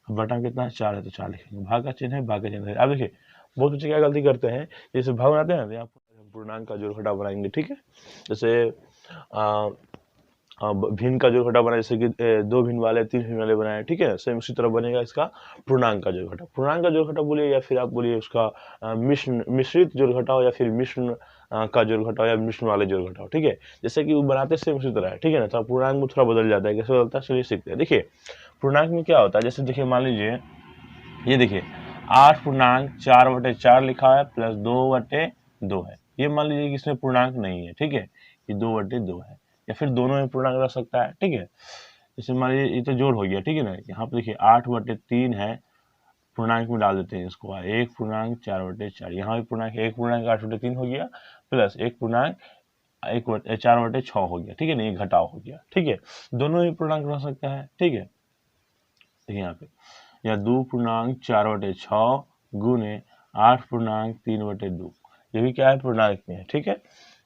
बटा कितना 4 है तो 4 लिखेंगे, भाग का चिन्ह है, भाग का चिन्ह है। अब देखिए बहुत बच्चे क्या गलती करते हैं, जैसे भाग बनाते हैं ना, यहाँ पूर्णांक का जोड़ घटाव बनाएंगे, ठीक है। जैसे भिन्न का जोड़ घटाव बनाए, जैसे कि 2 भिन्न वाले 3 भिन्न वाले बनाए, ठीक है। सेम उसी तरह बनेगा इसका पूर्णांक का जोड़ घटाव। पूर्णांक का जोड़ घटाव बोलिए या फिर आप बोलिए उसका मिश्रित जोड़ घटाव या फिर मिश्रण का जोड़ घटाव या मिश्रण वाले जोड़ घटाव, ठीक है। जैसे कि वो बनाते सेम उसी तरह है, ठीक है ना। तो पूर्णांक में थोड़ा बदल जाता है, कैसे बदलता है चलिए सीखते हैं। देखिए पूर्णांक में क्या होता है, जैसे देखिए मान लीजिए ये देखिए 8.4/4 लिखा है प्लस 2/2 है, ये मान लीजिए कि इसमें पूर्णांक नहीं है, ठीक है, ये 2/2 है, या फिर दोनों में पूर्णांक रह सकता है, ठीक है। जैसे मान लीजिए ये तो जोड़ हो गया, ठीक है ना। यहाँ पे देखिए 8/3 है, पूर्णांक में डाल देते हैं इसको, 1.4/4, यहाँ भी पूर्णांक 1.8/3 हो गया प्लस 1.4/6 हो गया, ठीक है ना, ये घटाव हो गया, ठीक है। दोनों में पूर्णांक रह सकता है, ठीक है। देखिए यहाँ पे या 2.4/6 गुने 8.3/2, ये भी क्या है पूर्णांक में है, ठीक है।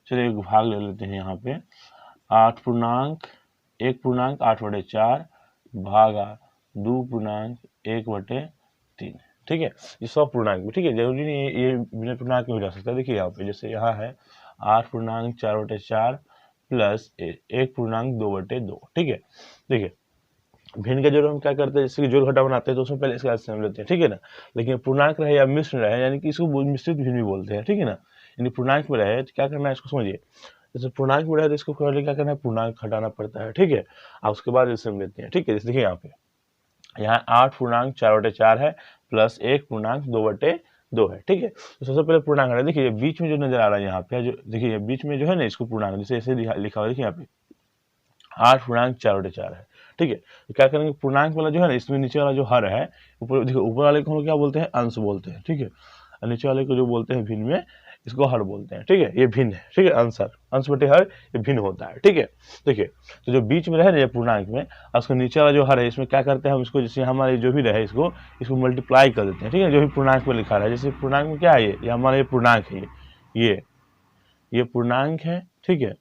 चलिए एक भाग ले लेते हैं यहाँ पे 1.8/4 भागा 2.1/3, ठीक है। ये सब पूर्णांक में, ठीक है, जरूरी नहीं ये बिना पूर्णांक में हो जा सकता है। देखिए यहाँ पे जैसे यहाँ है 8.4/4 प्लस 1.2/2, ठीक है। देखिए भिन्न का जोड़ हम क्या करते हैं, जैसे कि जोड़ घटाव बनाते हैं तो उसमें पहले इसका समझ लेते हैं, ठीक है ना। लेकिन पूर्णांक रहे या मिश्र रहे, यानी कि इसको मिश्रित भिन्न भी बोलते हैं, ठीक है ना। यानी पूर्णांक में रहे तो क्या करना है इसको समझिए, जैसे पूर्णांक में रहे तो इसको पहले क्या करना है, पूर्णांक हटाना पड़ता है, ठीक है। और उसके बाद इसे हम लेते हैं, ठीक है। जैसे देखिए यहाँ पे 8.4/4 है प्लस 1.2/2 है, ठीक है। तो सबसे पहले पूर्णांक है, देखिए बीच में जो नजर आ रहा है यहाँ पे, जो देखिए बीच में जो है ना, इसको पूर्णांक जैसे ऐसे लिखा हुआ, देखिए यहाँ पे 8.4/4 है, ठीक है। तो क्या करेंगे, पूर्णांक वाला जो है ना, इसमें नीचे वाला जो हर है, ऊपर देखिए ऊपर वाले को हम क्या बोलते हैं, अंश बोलते हैं, ठीक है। और नीचे वाले को जो बोलते हैं भिन्न में, इसको हर बोलते हैं, ठीक है। ये भिन्न है, ठीक है, अंश बटे हर, ये भिन्न होता है, ठीक है। देखिए तो जो बीच में रहे ना ये पूर्णांक में, और उसको नीचे वाला जो हर है, इसमें क्या करते हैं हम, इसको जैसे हमारे जो भी रहे इसको मल्टीप्लाई कर देते हैं, ठीक है। जो भी पूर्णांक में लिखा रहा है, जैसे पूर्णांक में क्या है, ये हमारा ये पूर्णांक है, ये पूर्णांक है, ठीक है।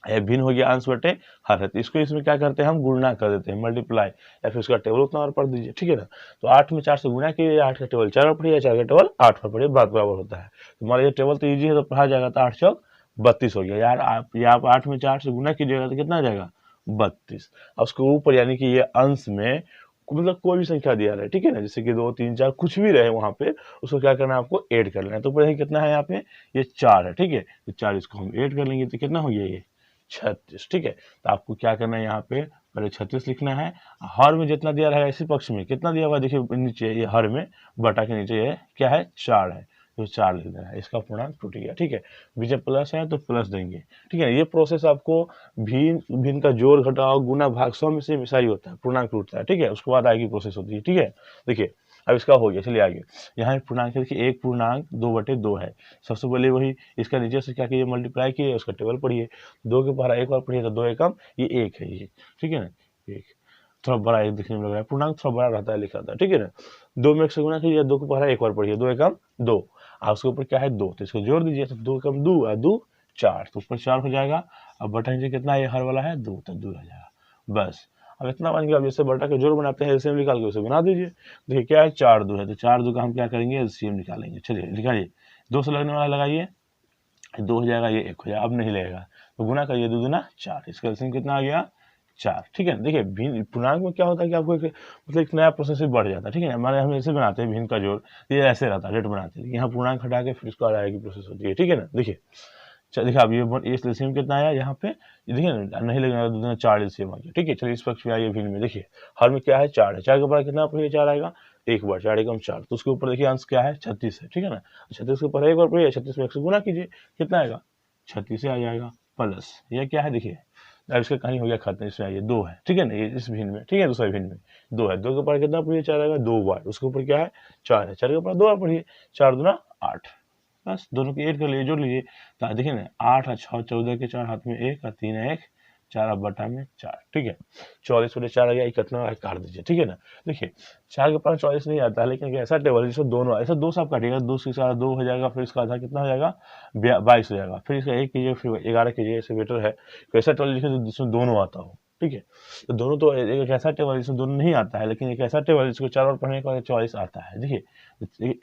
भिन्न हो गया अंश बटे हर है, तो इसको इसमें क्या करते हैं हम गुणा कर देते हैं, मल्टीप्लाई, या फिर उसका टेबल उतना और पढ़ दीजिए, ठीक है ना। तो 8 में 4 से गुणा कीजिए, 8 का टेबल 4 पर पढ़िए, 4 का टेबल 8 पर पढ़िए, बात बराबर होता है। तो मान लीजिए टेबल तो ईजी है तो पढ़ा जाएगा, तो 8 चौक 32 हो गया यार। आप 8 में 4 से गुणा कीजिएगा तो कितना आ जाएगा 32। और उसके ऊपर यानी कि ये अंश में मतलब कोई भी संख्या दिया रहे, ठीक है ना, जैसे कि 2 3 4 कुछ भी रहे वहां पे, उसको क्या करना है आपको ऐड कर लेना है। तो ऊपर कितना है यहाँ पे, ये 4 है, ठीक है। तो 4 इसको हम ऐड कर लेंगे तो कितना हो गया, ये 36, ठीक है। तो आपको क्या करना है, यहाँ पे पहले 36 लिखना है, हर में जितना दिया रहेगा इसी पक्ष में कितना दिया हुआ देखिए नीचे, ये हर में बटा के नीचे ये क्या है 4 है, तो 4 लिख देना है, इसका पूर्णांक टूट गया, ठीक है। बीच में प्लस है तो प्लस देंगे, ठीक है। ये प्रोसेस आपको भिन्न का जोड़ घटाव गुना भाग सब में से मिसाई होता है, पूर्णांक टूटता है, ठीक है। उसके बाद आगे प्रोसेस होती है, ठीक है। देखिए अब इसका हो गया, चलिए आगे। यहाँ पूर्णांक देखिए 1.2/2 है, सबसे पहले वही इसका नीचे से क्या किए, मल्टीप्लाई किए, उसका टेबल पढ़िए, 2 के पहाड़ा एक बार पढ़िए तो 2 एकम ये 1 है, ये ठीक है ना, 1 थोड़ा बड़ा एक दिखने में लग रहा है, पूर्णांक थोड़ा बड़ा रहता है लिखा था, ठीक है ना। 2 में 1 से गुणा कीजिए, 2 के पहाड़ा एक बार पढ़िए, 2 एकम 2, और उसके ऊपर क्या है 2, तो इसको जोड़ दीजिए, तो 2 एकम 2 और 2 4, तो ऊपर 4 हो जाएगा। अब बटा नीचे कितना ये हर वाला है 2, तो 2 रह जाएगा, बस। अब इतना बन गया। अब जैसे बटा के जोड़ बनाते हैं एलसीएम निकाल के उसे बना दीजिए। देखिए क्या है 4 2 है, तो 4 2 का हम क्या करेंगे एलसीएम निकालेंगे। चलिए निकालिए, 2 से लगने वाला लगाइए, 2 हो जाएगा, ये 1 हो जाएगा, अब नहीं लगेगा तो गुना करिए, 2 दूना 4, इसका एलसीएम कितना आ गया 4, ठीक है। देखिए भिन्न पूर्णांक में क्या होता है कि आपको मतलब एक नया प्रोसेस बढ़ जाता है, ठीक है। हमारे हम ऐसे बनाते हैं भिन्न का जोड़, ये ऐसे रहता है रेट बनाते हैं, यहाँ पूर्णांक हटा के फिर इसको आगे की प्रोसेस होती है, ठीक है ना। देखिए देखिए अब ये एलसीएम कितना आया यहाँ पे, देखिए नहीं लगेगा, 2 दूना 4 एलसीएम आ गया, ठीक है। चलिए इस पक्ष में आइए भिन्न में, देखिए हर में क्या है 4 है, 4 के बाद कितना पढ़िए 4 आएगा, एक बार 4 एकम 4, तो उसके ऊपर देखिए अंश क्या है 36 है, ठीक है ना। 36 के ऊपर एक बार पढ़िए, 36 में 1 से गुना कीजिए, कितना आएगा 36 आ जाएगा, प्लस ये क्या है देखिए, अब इसका कहीं हो गया खत्म, इसमें आइए 2 है, ठीक है ना, ये इस भिन्न में, ठीक है, दूसरे भिन्न में 2 है, 2 के ऊपर कितना पढ़िए 4 आएगा 2 बार, उसके ऊपर क्या है 4 है, 4 के ऊपर 2 बार पढ़िए, 4 दूना 8, बस दोनों की ऐड कर लीजिए, जोड़ लीजिए, तो देखिए ना 8 और 6 14 के 4 हाथ में 1 और 3 है 1, 4 बटा में 4, ठीक है। 44 बटे 4 आ गया, कितना काट दीजिए, ठीक है ना। देखिए 4 के पास 44 नहीं आता है, लेकिन ऐसा टेबल है जिसमें दोनों ऐसा 2 से आप काटिएगा, 2 से 2 हो जाएगा, फिर इसका आधा कितना हो जाएगा 22 हो जाएगा, फिर इसका 1 कीजिए, फिर 11 कीजिए, ऐसे बेटर है। ऐसा टेबल जिसमें दोनों आता हो, ठीक है। तो दोनों तो एक ऐसा टेबल जिसमें दोनों नहीं आता है, लेकिन एक ऐसा टेबल जिसको 4 बार पढ़ने के बाद 44 आता है। देखिए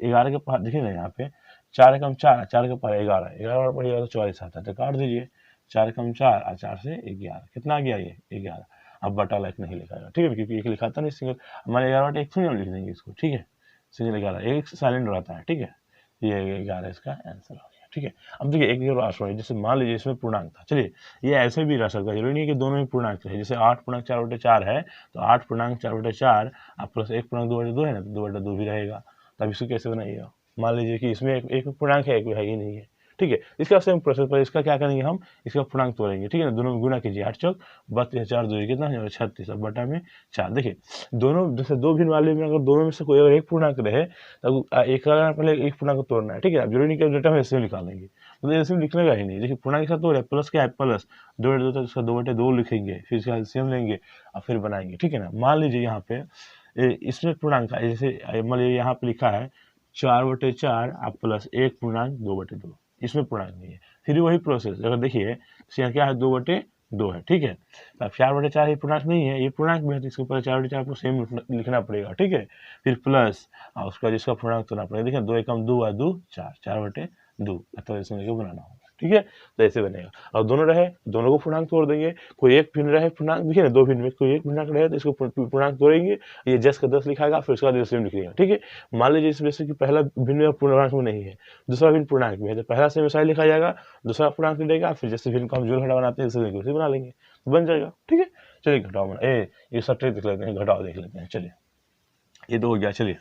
11 के पास देखिए ना यहाँ पे 4 एकम 4, 4 के पास 11, 11 बार पढ़िएगा तो 44 आता है, तो काट दीजिए 4 एकम 4 और 4 से 11, कितना आ गया ये 11। अब बटा लाइक नहीं लिखाएगा, ठीक है, क्योंकि एक लिखाता नहीं सिंगल, हमारे 11 बटे एक लिख देंगे इसको, ठीक है, सिंगल 11 एक साइलेंट रहता है, ठीक है, ये 11 इसका आंसर हो गया, ठीक है। अब देखिए एक और आंसर है, जैसे मान लीजिए इसमें पूर्णांक था, चलिए ये ऐसे भी रह सकता है, जरूरी नहीं कि दोनों ही पूर्णांक है। जैसे 8.4/4 है तो 8.4/4 आप प्लस 1.2/2 है ना, तो 2/2 भी रहेगा। तब इसको कैसे बनाइएगा, मान लीजिए कि इसमें एक पूर्णांक है, एक है ही नहीं है, ठीक है। इसका सेम प्रोसेस पर इसका क्या करेंगे, हम इसका पूर्णांक तोड़ेंगे, ठीक है ना, दोनों में गुना कीजिए, 8 चौक 32, 4 2 कितना है 36, अब बटा में 4। देखिए दोनों जैसे दो भिन्न वाले में अगर दोनों में से कोई अगर एक पूर्णांक रहे तब एक पहले एक पूर्णांक तोड़ना है, ठीक है। अब जरूरी नहीं कि डेटा में ऐसे निकालेंगे, मतलब ऐसे लिखने का ही नहीं। देखिए पूर्णांक के साथ तोड़ है, प्लस क्या है प्लस 2/2 तक इसका 2/2 लिखेंगे, फिर इसका एलसीएम लेंगे और फिर बनाएंगे, ठीक है ना। मान लीजिए यहाँ पे इसमें पूर्णांक है, जैसे मान लीजिए यहाँ पे लिखा है 4/4 आप प्लस 1 पूर्णांक 2/2, इसमें पूर्णांक नहीं है। फिर वही प्रोसेस अगर देखिए तो यहाँ क्या है 2/2 है, ठीक है। अब 4/4 ये पूर्णांक नहीं है, ये पूर्णांक में है, तो इसके ऊपर 4/4 आपको सेम लिखना पड़ेगा, ठीक है। फिर प्लस और उसका जिसका पूर्णांक तोड़ना पड़ेगा, देखिए 2 एकम 2 और 2 4, 4/2 तो ऐसे लेके बनाना होगा, ठीक है। तो ऐसे बनेगा। और दोनों रहे दोनों को पूर्णांक तोड़ देंगे, कोई एक भिन्न रहे पूर्णांक, देखिए ना दो भिन्न में कोई एक पूर्णांक रहे तो इसको पूर्णांक तोड़ेंगे, ये 10 का 10 लिखाएगा, फिर उसका 10 लिखेगा, ठीक है। मान लीजिए इसमें से कि पहला भिन्न पूर्णांक में नहीं है, दूसरा भिन्न पूर्णांक में है, तो पहला सेम ऐसा लिखा जाएगा, दूसरा पूर्णांक मिलेगा, फिर जैसे भिन्न को हम जोड़ घटा बनाते हैं जैसे बना लेंगे, तो बन जाएगा, ठीक है। चलिए घटाओ बना ये सब ट्रिक देख लेते हैं, घटाओ देख लेते हैं। चलिए ये तो हो गया। चलिए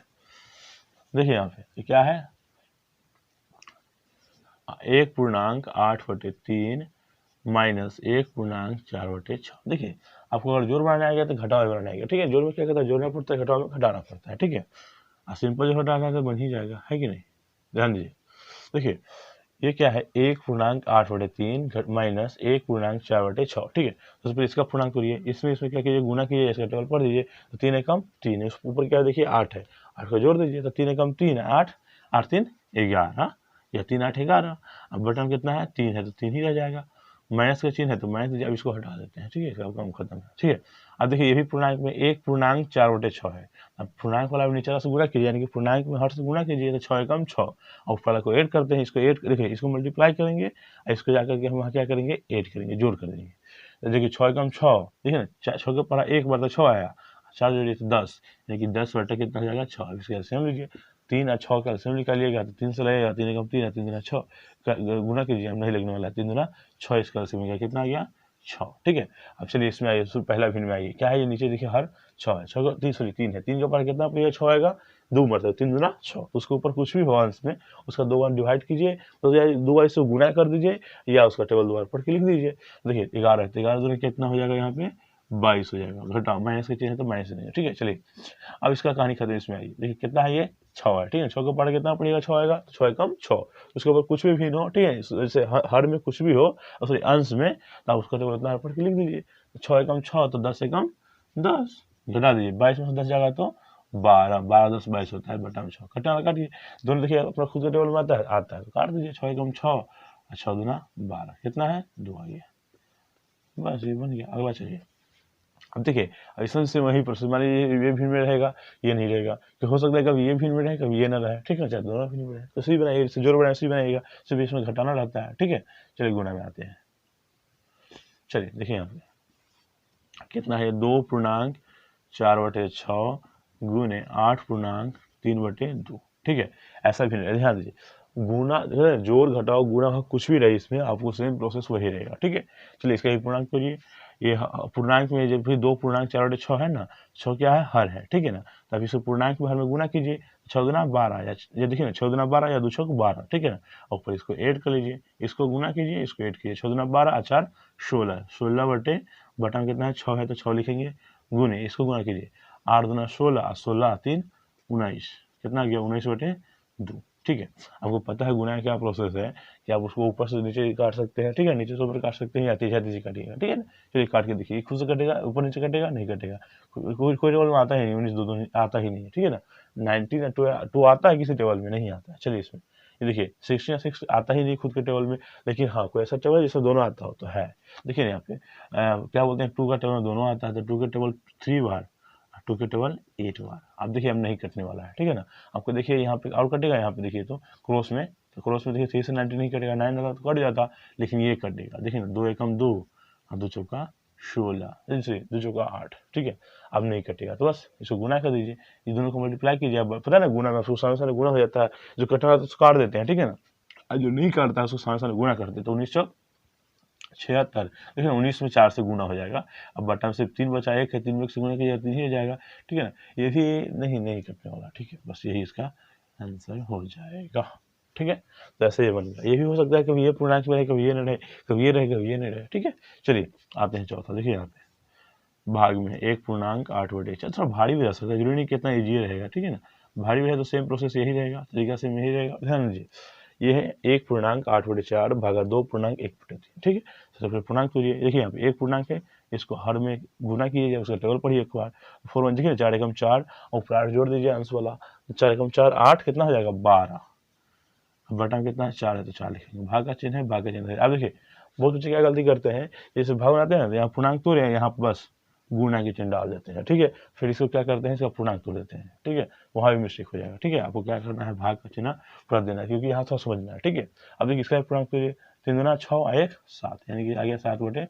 देखिए यहाँ पे ये क्या है, 1.8/3 माइनस 1.4/6। देखिए आपको अगर जोड़ बनाना आएगा तो घटाव बनाना आएगा, ठीक है। जोड़ में क्या करता है, जोड़ना पड़ता है, घटाव में घटाना पड़ता है, ठीक है। और सिंपल जो घटाना है तो बन ही जाएगा, है कि नहीं। ध्यान दीजिए, देखिए ये क्या है 1.8/3 माइनस 1.4/6, ठीक है। तो उस पर इसका पूर्णांक करिए, इसमें क्या कीजिए गुना कीजिए, इसका टेबल पढ़ दीजिए, तो 3 एकम 3 है, ऊपर क्या देखिए 8 है, 8 को जोड़ दीजिए, तो 3 एकम 3 है 8, 8 3 11, या 3 8 11। अब बटन कितना है 3 है तो 3 ही रह जाएगा, माइनस का चिन्ह है तो माइनस दीजिए, अब इसको हटा देते हैं, ठीक है, इसका काम खत्म है, ठीक है। अब देखिए ये भी पूर्णांक में 1.4/6 है। अब पूर्णांक वाला नीचे से गुणा कीजिए, यानी कि पूर्णांक में हर से गुणा कीजिए, तो 6 एकम 6, और पहले को ऐड करते हैं, इसको ऐड देखिए इसको मल्टीप्लाई करेंगे, इसको जाकर के हम वहाँ क्या करेंगे ऐड करेंगे, जोड़ कर देंगे। तो देखिए 6 एकम 6, देखिए ना 6 के पढ़ा एक बार तो 6 आया, 4 जोड़िए तो 10, यानी कि 10 बटे कितना हो जाएगा 6। इसके एलसीएम लीजिए, 3 और 6 का एलसीएम निकालिएगा तो 3 से लगेगा, 3 एकम 3 है, 3 दूना 6 गुना कीजिए, हम नहीं लगने वाला है, 3 दूना 6, इसका एलसीएम कितना आ गया 6, ठीक है। अब चलिए इसमें आइए, पहला भिन्न में आइए, क्या है ये नीचे देखिए हर 6 है, 6 का 3 है, 3 के ऊपर कितना पे 6 आएगा 2 मरतब, 3 दूना 6, उसके ऊपर कुछ भी हो अंश में उसका 2 बार डिवाइड कीजिए, तो 2 बार इसको गुना कर दीजिए, या उसका टेबल 2 बार पढ़ के लिख दीजिए। देखिए 11 है तो 11 दूना कितना हो जाएगा यहाँ पे 22 हो जाएगा, घटाओ माइनस का चीज है तो माइनस नहीं है, ठीक है। चलिए अब इसका कहानी खत्म, इसमें आइए, देखिए कितना है ये 6 है, ठीक है। 6 के पढ़ कितना पड़ेगा 6 आएगा, तो 6 एकम 6, उसके ऊपर कुछ भी भिन्न हो, ठीक है, जैसे हर में कुछ भी हो सॉरी अंश में, तो उसका टेबल उतना पढ़ के लिख दीजिए। 6 एकम 6 तो 10 एकम 10, घटा दीजिए, 22 में से 10 जाएगा तो 12, 12 10 22 होता है, बटा में 6 घटाना काटिए, दोनों देखिए अपना खुद का टेबल में आता है तो काट दीजिए, 6 एकम 6 और 6 दूना 12, कितना है 2 आ गया, बस ये बन गया। अगला चलिए, अब देखिए ऐसा से वही प्रोसेस, मान लीजिए ये भिन्न में रहेगा ये नहीं रहेगा, तो हो सकता है कभी ये भिन्न में रहे कभी ये ना रहे, ठीक है, चाहे दोनों भिन्न में रहे, तो सी बनाइए, जोड़ बनाए सी बनाइएगा, सिर्फ इसमें घटाना रहता है, ठीक है। चलिए गुणा में आते हैं। चलिए देखिए यहाँ पे कितना है 2.4/6 गुने 8.3/2, ठीक है। ऐसा भी नहीं, ध्यान दीजिए गुना जोड़ घटाओ गुणा कुछ भी रहे इसमें आपको सेम प्रोसेस वही रहेगा, ठीक है। चलिए इसका एक पूर्णांक करिए, ये पूर्णांक में जब भी 2.4/6 है ना, 6 क्या है हर है, ठीक है ना, तब इसको पूर्णांक में हर में गुना कीजिए, 6 दूना 12, या देखिए ना 6 दूना 12 या 2 6 12, ठीक है ना, और ऊपर इसको ऐड कर लीजिए, इसको गुना कीजिए, इसको ऐड कीजिए, 6 दूना 12 और 4 16, 16 बटे बटा कितना है 6 है तो 6 लिखेंगे, गुने इसको गुना कीजिए, 8 दूना 16 और 16 3 19, कितना गया 19/2, ठीक है। आपको पता है गुना क्या प्रोसेस है कि आप उसको ऊपर से नीचे काट सकते हैं, ठीक है, नीचे से ऊपर काट सकते हैं या तेज से काटिएगा, ठीक है ना। चलिए काट के देखिए खुद से कटेगा, ऊपर नीचे कटेगा नहीं कटेगा, कोई टेबल में आता ही नहीं, 19 2 आता ही नहीं है, ठीक है ना। 19 2 आता है किसी टेबल में नहीं आता है। चलिए इसमें ये देखिए 66 आता ही नहीं खुद के टेबल में, लेकिन हाँ कोई ऐसा टेबल जिसमें दोनों आता हो तो है। देखिए यहाँ पे क्या बोलते हैं 2 का टेबल में दोनों आता है, तो 2 के टेबल 3 बार, 2 के टेबल 8 बार। अब देखिए हम नहीं कटने वाला है, ठीक है ना। आपको देखिए यहाँ पे और कटेगा, यहाँ पे देखिए तो क्रॉस में, तो क्रॉस में देखिए 3 से 90 नहीं कटेगा, 9 लगा तो कट जाता, लेकिन ये कटेगा। देखिए ना 2 एकम 2 और 2 चौका 16, 2 चौका 8, ठीक है। अब नहीं कटेगा तो बस इसको गुना कर दीजिए, ये दोनों को मल्टीप्लाई कीजिए। अब पता है ना गुना में उसको सामने सामने गुना हो जाता है, जो कटना है तो उसको काट देते हैं, ठीक है ना। और जो नहीं काटता है उसको सामने सामने गुना करते हैं, तो 1976, देखिए 19 में 4 से गुना हो जाएगा। अब बटा में सिर्फ 3 बचा, 1 है, 3 में से गुना किया 3 ही हो जाएगा, ठीक है ना। ये भी नहीं कटने वाला, ठीक है, बस यही इसका आंसर हो जाएगा, ठीक है। तो ऐसे ये बन गया। ये भी हो सकता है कभी ये पूर्णांक में रहे, कभी ये नहीं रहे, कभी ये रहे, कभी ये नहीं रहे, ठीक है। चलिए आते हैं चौथा। देखिए यहाँ पे भाग में 1.8/4, थोड़ा भारी भी रह सकता है, जरूरी नहीं कितना ईजी रहेगा, ठीक है ना। भारी भी है तो सेम प्रोसेस यही रहेगा, तरीका सेम यही रहेगा, ध्यान दीजिए। ये है 1.8/4 भागा 2.1/3, ठीक है। सबसे पहले पूर्णांक कीजिए, देखिए यहाँ पे 1 पूर्णांक है, इसको हर में गुना कीजिए, उसका टेबल पढ़िए एक बार। 4 1 देखिए 4 एकम 4 और ऊपर 8 जोड़ दीजिए अंश वाला, 4 एकम 4 8 कितना हो जाएगा 12। अब बटा कितना है 4 है तो 4 लिखेंगे, भाग का चिन्ह है, भाग का चिन्ह है। अब देखिए बहुत बच्चे क्या गलती करते हैं, जैसे भाग बनाते हैं ना, यहाँ पूर्णांक तोड़ रहे हैं, यहाँ बस गुणा की चिन्ह डाल देते हैं, ठीक है। फिर इसको क्या करते हैं, इसका पूर्णांक तोड़ देते हैं, ठीक है, वहां भी मिस्टेक हो जाएगा, ठीक है। आपको क्या करना है, भाग का चिन्ह कर देना है, क्योंकि यहाँ थोड़ा समझना है, ठीक है। अब देखिए इसका पूर्णांक तोड़िए, 3 दूना 6 1 7, यानी कि आ गया 7/3।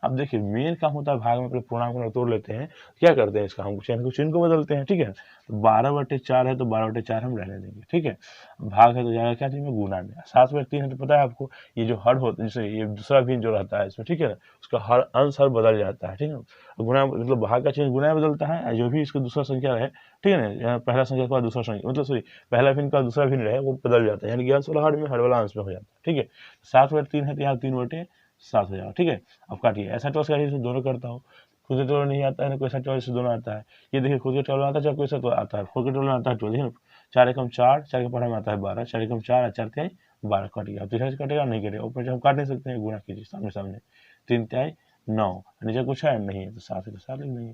अब देखिए मेन काम होता है भाग में अपने पूर्णांक को तोड़ लेते हैं, क्या करते हैं इसका हम चिन्ह को बदलते हैं, ठीक है। तो 12/4 है तो 12/4 हम रहने देंगे, ठीक है। भाग है तो जाएगा क्या चीज में, गुना में। 7/3 है तो पता है आपको, ये जो हर होता है, जैसे ये दूसरा भिन्न जो रहता है इसमें, ठीक है, उसका हर अंश हर बदल जाता है, ठीक है। गुना मतलब भाग का चिन्ह गुना में बदलता है, जो भी इसका दूसरा संख्या रहे, ठीक है ना, यहाँ पहला संख्या के बाद दूसरा संख्या, मतलब सॉरी पहला भिन्न का दूसरा भिन्न रहे वो बदल जाता है, यानी कि अंश वाला हर में, हर वाला अंश में हो जाता है, ठीक है। 7/3 है तो यहाँ 3/7 हो जाएगा, ठीक है। अब काटिए, ऐसा टॉस काटिए दोनों करता हूँ, खुद के टोल नहीं आता है ना, कोई सा टोल से दोनों आता है। ये देखिए खुद के टोल में आता है, चाहे कोई सा तो आता है, खुद के टोल में आता है 12, देखिए 4 एकम 4, 4 के पढ़ा में आता है 12, 4 एकम 4 4 तिहाई 12 कट गया। अब तीसरा से कटेगा नहीं कटेगा, ऊपर हम काट नहीं सकते हैं, गुणा कीजिए सामने सामने, 3 तिहाई 9, नीचे कुछ है नहीं है तो 7 है तो 7 लिख देंगे,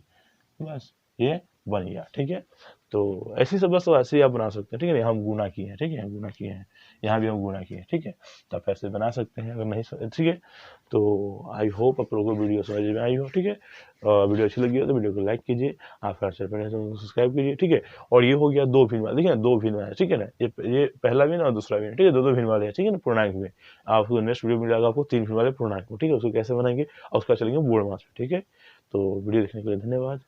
बस ये बन गया, ठीक है। तो ऐसी सब बस ऐसे ही आप बना सकते हैं, ठीक है। हम गुना किए हैं, ठीक है, गुना किए हैं, यहाँ भी हम गुना किए हैं, ठीक है। तो आप ऐसे बना सकते हैं अगर नहीं, ठीक है। तो आई होप आप लोगों को वीडियो समझ में आई हो, ठीक है। वीडियो अच्छी लगी हो तो वीडियो को लाइक कीजिए, आप सब्सक्राइब कीजिए, ठीक है। और ये हो गया 2 भिन्न वाले, देखिए 2 भिन्न वाले, ठीक है ना, ये पहला भिन्न और दूसरा भिन्न, ठीक है, 2 भिन्न वाले हैं, ठीक है ना, पूर्णांक में। आपको नेक्स्ट वीडियो मिलेगा आपको 3 भिन्न वाले पूर्णांक में, ठीक है, उसको कैसे बनाएंगे और उसका चलेंगे बोर्ड मास में, ठीक है। तो वीडियो देखने के लिए धन्यवाद।